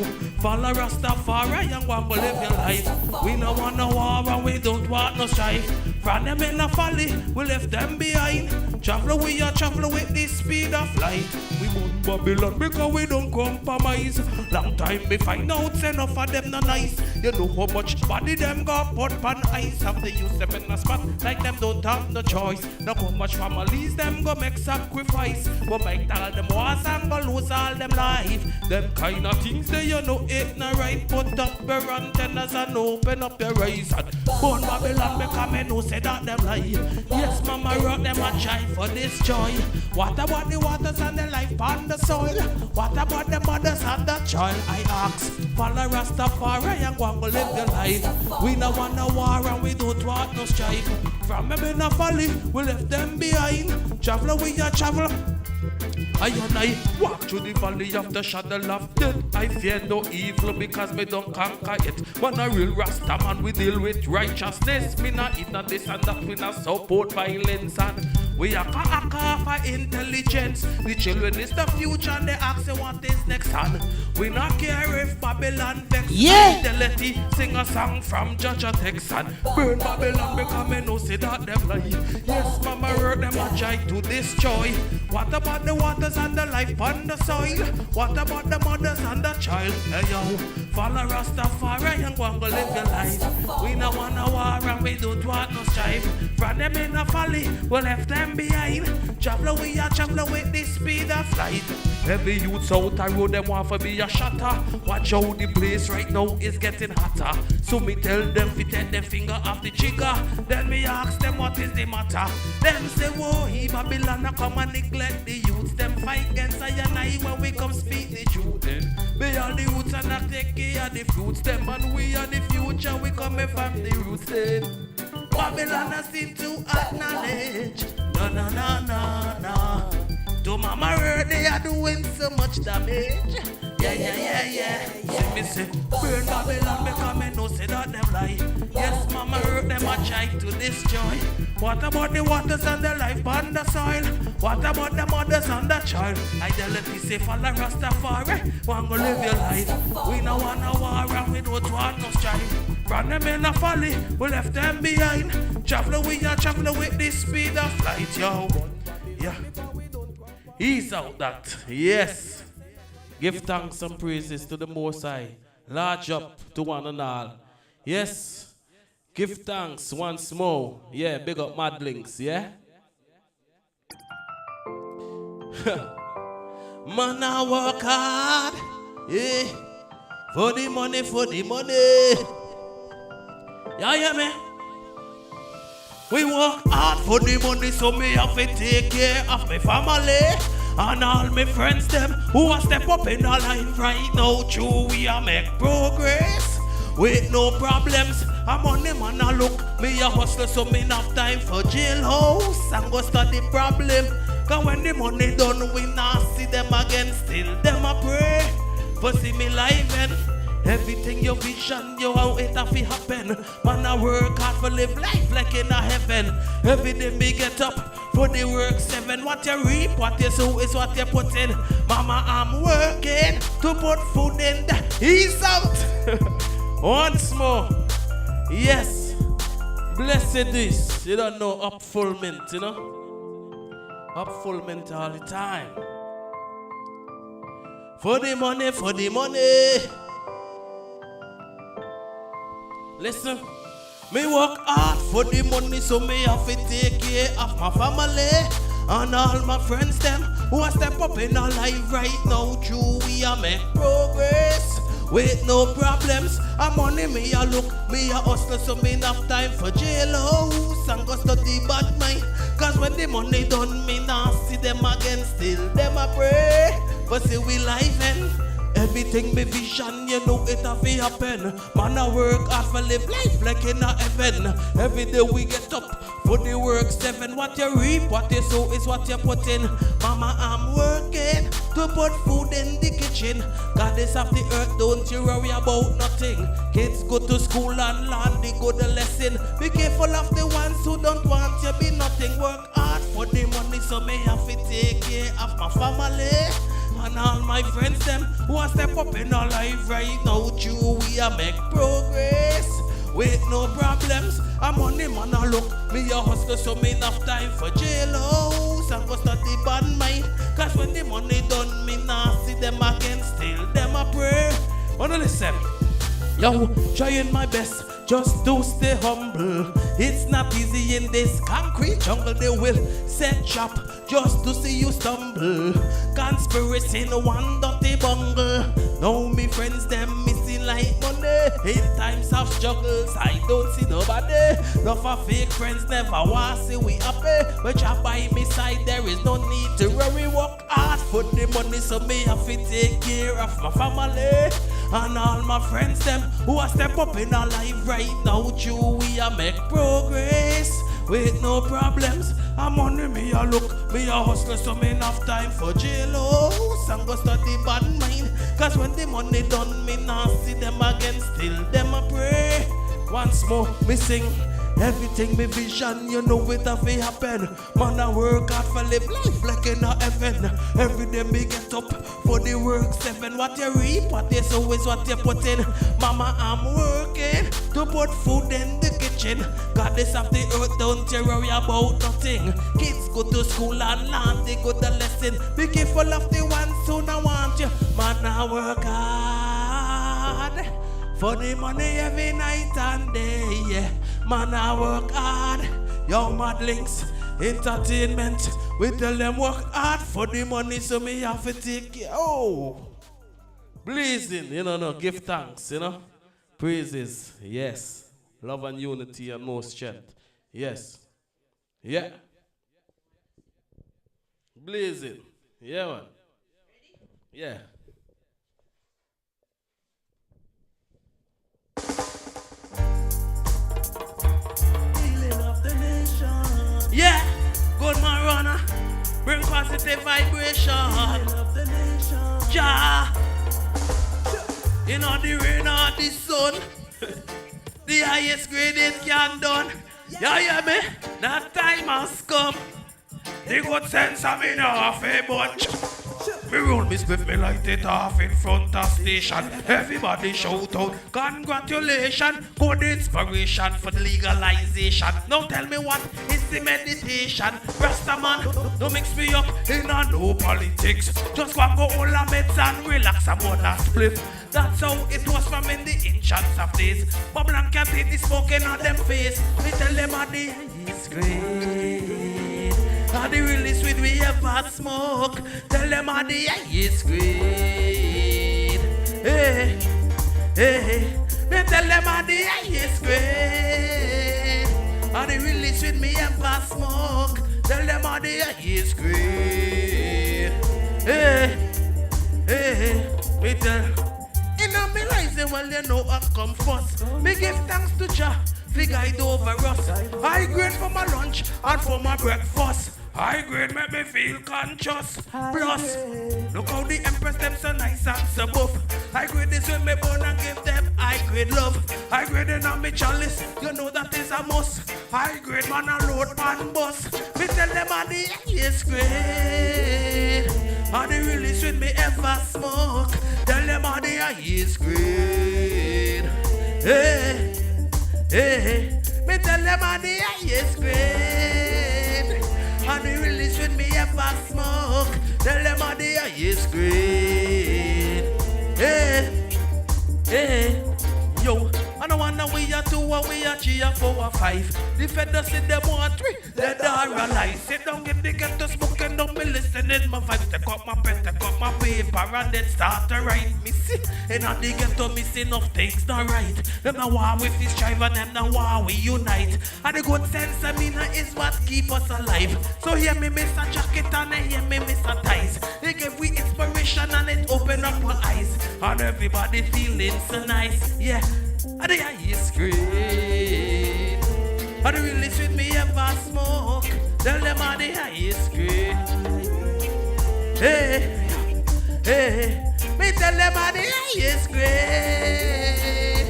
follow Rastafari and want to live your life. We no want no war and we don't want no strife. From them in a folly, we left them behind. Travel we are travel with the speed of light. We want Babylon because we don't compromise. Long time we find out enough of them no nice. You know how much body them got put on ice. Have they use them in a spot like them don't have no choice. Look how much families them go make sacrifice. Go make all them wars and go lose all them life. Them kind of things that you know ain't no right. Put up your antennas and open up your eyes. And born Babylon because me no say that them lie. Yes, mama wrote them a try for this joy. What about the waters and the life on the soil? What about the mothers and the child? I ask, follow Rastafari and go and live your life. We no want no war and we don't want no strife. From them in a valley, we left them behind. Traveler we a travel. I and I walk through the valley of the shadow of death. I fear no evil because me don't conquer it. Man a real Rasta man, we deal with righteousness. Me not in this and that, we not support violence. And we are a for intelligence. The children is the future and they ask what is next. And we not care if Babylon vex. Yeah. Idelity sing a song from Georgia, Texas. Burn Babylon because me no say that them lie. Yes, mama wrote them a try to destroy. What about the waters and the life on the soil? What about the mothers and the child? Hey yo, follow Rastafari and go and live your life. We no want no war and we don't want no strife. From them in a valley, we left them behind. Traveler we are traveler with the speed of light. Every youth out the road them want to be a shatter. Watch how the place right now is getting hotter. So me tell them to take their finger off the trigger. Then me ask them what is the matter. Them say whoa, he Babylon a come and neglect the youths. Them fight against I and I when we come speak the truth. Then be all the roots and not take care of the fruits. Them and we are the future, we coming from the roots. Then Babylon has seem to acknowledge. No, no, no, no, no. to Mama Earth, they are doing so much damage. Yeah. See me say, burn Babylon because me know say that them lie. Yes, Mama Earth, them a try to destroy. What about the waters and the life on the soil? What about the mothers and the child? Idelity say follow Rastafari, want to live your life. We no want no war and we don't want no strife. Run them in a folly, we left them behind. Traveling with the speed of light, yo. Yeah. Ease out that, yes. Give thanks and praises to the Most High. Large up to one and all. Yes. Give thanks once more. Yeah, big up Madlinks, yeah? Man, I work hard. Yeah. For the money. Yeah, hear me? We work hard for the money, so me have to take care of my family. And all my friends them who are step up in our life right now. True, we are make progress with no problems. I'm on the man a look. Me a hustle so me enough time for jailhouse and go study problem. Cause when the money done we not see them again. Still them a pray for see me live and everything your vision, you how it have to happen. Man I work hard for live life like in a heaven. Every day me get up for the work 7. What you reap, what you sow is what you put in. Mama, I'm working to put food in the ease out. Once more. Yes. Blessed is. You don't know up full mint, you know? Up full mint all the time. For the money. Listen, me work hard for the money, so me have to take care of my family and all my friends them who are step up in our life right now. True, we are make progress with no problems. I'm money me a look, me a hustle, so me enough time for jailhouse and go study bad mind. Cause when the money done, me not see them again. Still them a pray, but see we life and everything me vision, you know it have to happen. Man I work hard for live life like in a heaven. Every day we get up for the work 7. What you reap, what you sow is what you put in. Mama, I'm working to put food in the kitchen. Goddess of the earth, don't you worry about nothing. Kids go to school and learn the good lesson. Be careful of the ones who don't want you be nothing. Work hard for the money, so me have to take care of my family and all my friends them who are step up in our life right now. True, we are make progress with no problems. I'm on the man a look, me a hustle, so me enough time for jailhouse and go study bad mind. Cause when the money done, me not see them again. Still them a pray. Wanna listen? Yo, trying my best just to stay humble. It's not easy in this concrete jungle. They will set trap just to see you stumble. Conspiracy no one dirty bungle. Now me friends them missing like money. In times of struggles I don't see nobody. Love for fake friends never want see we happy. But you by me side there is no need to worry. Work hard for the money, so me have to take care of my family and all my friends them who are step up in our life right now. True, we are make progress with no problems. I'm on me a look, me a hustle, so me enough time for jailhouse and go study bad mind. Cause when the money done, me not see them again. Still them a pray. Once more, me sing. Everything me vision, you know it have to happen. Man, I work hard for live life like in a heaven. Every day me get up for the work 7. What you reap, what you sow is what you put in. Mama, I'm working to put food in the kitchen. Goddess of the earth, don't you worry about nothing. Kids go to school and learn, they go the lesson. Be careful of the ones who don't want you. Man, I work hard for the money every night and day, yeah. Man, I work hard. Yo, Madlinks Entertainment, we tell them work hard for the money, so me have to take care. Oh, blazing, you know, no, give thanks, you know. Praises, yes. Love and unity and more strength, yes. Yeah. Blazing, yeah, man. Yeah. Yeah, good man runner. Bring positive vibration. Jah. You know the rain or the sun. The highest grade it can done. Yeah, yeah, me. That time has come. The good sense of me now off a bunch. Me roll me spliff, me light it off in front of station. Everybody shout out, congratulations. Good inspiration for the legalization. Now tell me what is the meditation? Rasta man, don't mix me up in a no politics. Just go and go all the meds and relax about a spliff. That's how it was from in the ancients of days. Babylon can't take the smoking on them face. We tell them a day is great. And the really sweet we ever smoke. Tell them how the air is great. Hey, hey, me tell them how the air is great. And the really sweet me ever smoke. Tell them how the air is great. Hey, hey, me tell. In a me rising, well you know I come first. Me give thanks to Jah, fi guide over us. I grade for my lunch and for my breakfast. High grade make me feel conscious. Plus, look how the empress them so nice and so buff. High grade is when me born and give them high grade love. High grade in a me chalice, you know that is a must. High grade man a load man bus. Me tell them a the highest grade. And the really sweet me ever smoke. Tell them a the highest grade. Hey, hey, me tell them a the highest grade. And the really sweet me ever smoke. Tell them how the highest grade. Hey, hey, yo. I don't wanna we are 2 or we are 3 or 4 or 5. The feathers say them 1, 3. They are alive. Sit down in the ghetto smoking, don't be listening. My vibes, take up my pen, take up my paper, and then start to write. Me see, and on the ghetto, me see enough things not right. Them now war with this strive and them now war we unite. And the good sense of me now is what keep us alive. So hear me miss a jacket and hear me miss a ties. They give we inspiration and it open up our eyes. And everybody feeling so nice, yeah. And the highest grade. And the really sweet me ever smoke. Tell them how the highest grade. Hey, hey, me tell them how the highest grade.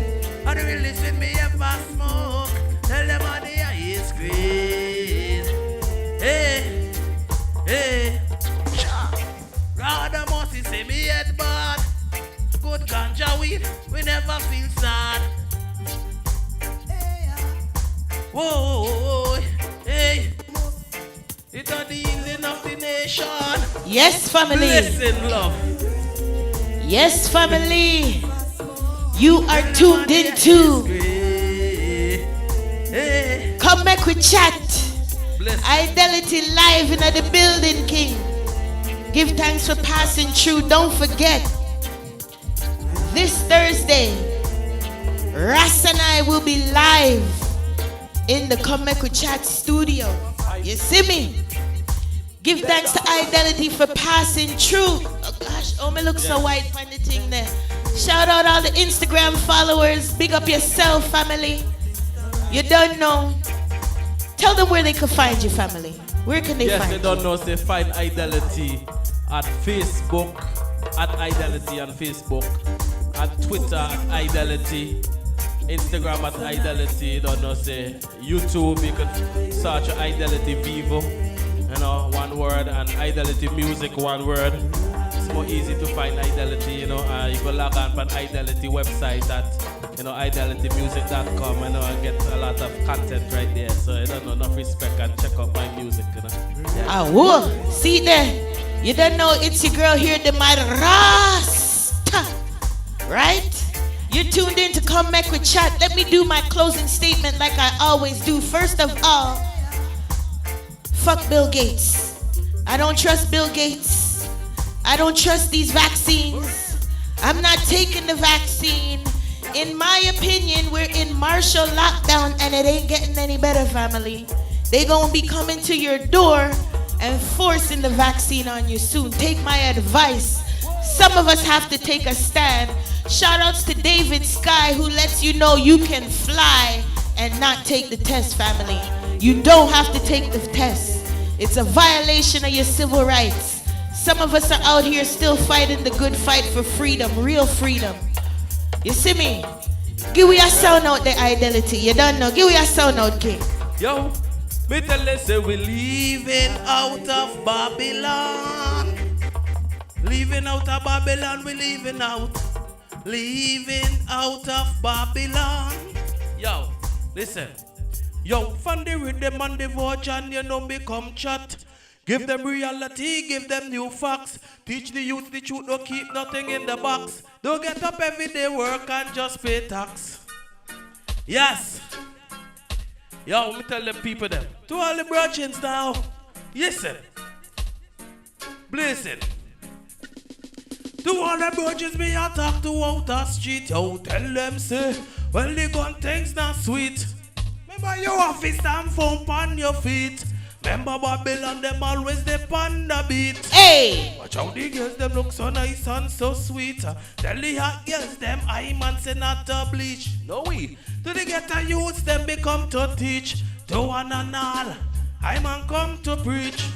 And the really sweet me ever smoke. Tell them how the highest grade. Hey, hey, rather must say me head bad. Good ganja weed, we never feel sad. Whoa, hey, it's the healing of the nation. Yes, family. Listen, love. Yes, family. You are tuned into. Hey, Come back with chat. bless. Idelity live in the building, King. Give thanks for passing through. Don't forget. This Thursday, Ras and I will be live in the Come Make We Chat studio. You see me? Give thanks to Idelity for passing through. Oh gosh, oh me look so white on the thing there. Shout out all the Instagram followers. Big up yourself, family. You don't know. Tell them where they can find you, family. Where can they find Yes, you? they don't know. They find Idelity at Facebook, at Idelity on Facebook. At Twitter at Idelity, Instagram at Idelity, don't know say YouTube, you can search Idelity Vivo, you know, one word, and Idelity Music, one word. It's more easy to find Idelity, you know, you can log on to Idelity website at, you know, idelitymusic.com, you know, and get a lot of content right there. So I don't know, enough respect and check out my music, you know. Yeah. Ah, whoa. See there? You don't know it's your girl here, the my Rasta. Right? You're tuned in to Come Back with Chat. Let me do my closing statement like I always do. First of all, fuck Bill Gates. I don't trust Bill Gates. I don't trust these vaccines. I'm not taking the vaccine. In my opinion, we're in martial lockdown and it ain't getting any better, family. They gonna be coming to your door and forcing the vaccine on you soon. Take my advice. Some of us have to take a stand. Shout outs to David Sky, who lets you know you can fly and not take the test, family. You don't have to take the test. It's a violation of your civil rights. Some of us are out here still fighting the good fight for freedom, real freedom. You see me? Give me a sound out the Idelity. You don't know. Give me a sound out, King. Yo, me tell you, say we leaving out of Babylon. Leaving out of Babylon, we leaving out. Leaving out of Babylon. Yo, listen. Yo, from the rhythm and the virgin, you know become chat. Give them reality, give them new facts. Teach the youth the truth, don't keep nothing in the box. Don't get up every day, work and just pay tax. Yes. Yo, me tell the people them. To all the virgins now. Listen. Blessing. To all the virgins me a talk to out the street. Yo, tell them say, well the gun things not sweet. Remember your office and phone on your feet. Remember Babylon, them always they on the beat. Hey! Watch how the girls, them look so nice and so sweet. Tell the hot girls, them I man say not to bleach. No way. To the ghetto youths, them become to teach. To one and all, I man come to preach.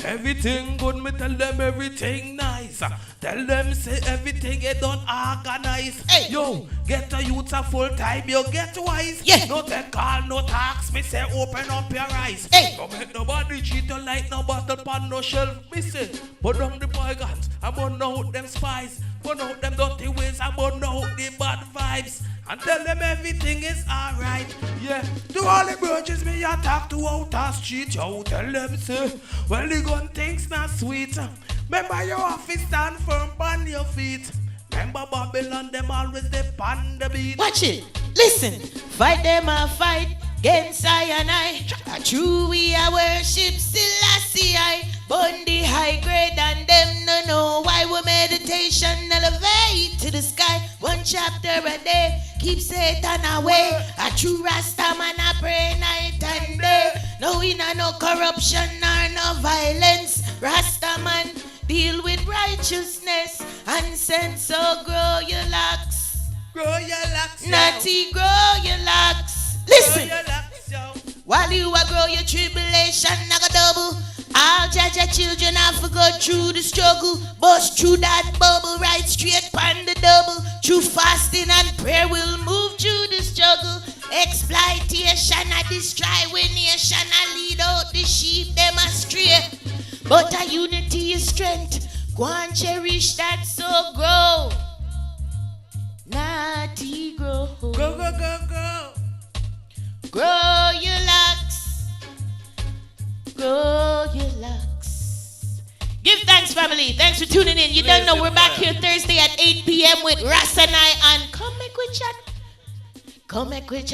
Everything good, me tell them everything nice. Tell them say everything you don't organize. Hey. Yo, get a youth a full time, you get wise. Yeah. No take call, no tax, me say open up your eyes. Hey. Don't make nobody cheat on like no bottle pan no shelf. Me say, put down the boy guns, I burn out them spies. Burn out them dirty ways, I burn out the bad vibes. And tell them everything is alright. Yeah, to all the virgins me a talk to out the street. Yo, tell them say, well the gun things not sweet. Remember your office stand firm on your feet. Remember Babylon, them always they on the beat. Watch it. Listen. Fight them a fight against I and I. A true we a worship Selassie I. Burn the high grade and them no know why we meditation elevate to the sky. One chapter a day. Keep Satan away. A true Rasta man a pray night and day. No in no corruption nor no violence. Rasta man deal with righteousness and sense. So grow your locks. Grow your locks, yo. Natty, grow your locks. Listen. Grow your locks, yo. While you a grow your tribulation, I go double. All Jaja children have to go through the struggle. Bust through that bubble, right straight pan the double. Through fasting and prayer will move through the struggle. Exploitation I destroy with nation. I lead out the sheep, them astray. But a unity is strength. Go and cherish that so grow. Natty grow. Go, go, go, go. Grow your locks. Grow your locks. Give thanks, family. Thanks for tuning in. You don't know we're back here Thursday at 8 p.m. with Ras and I. And come make we chat. Come make we chat.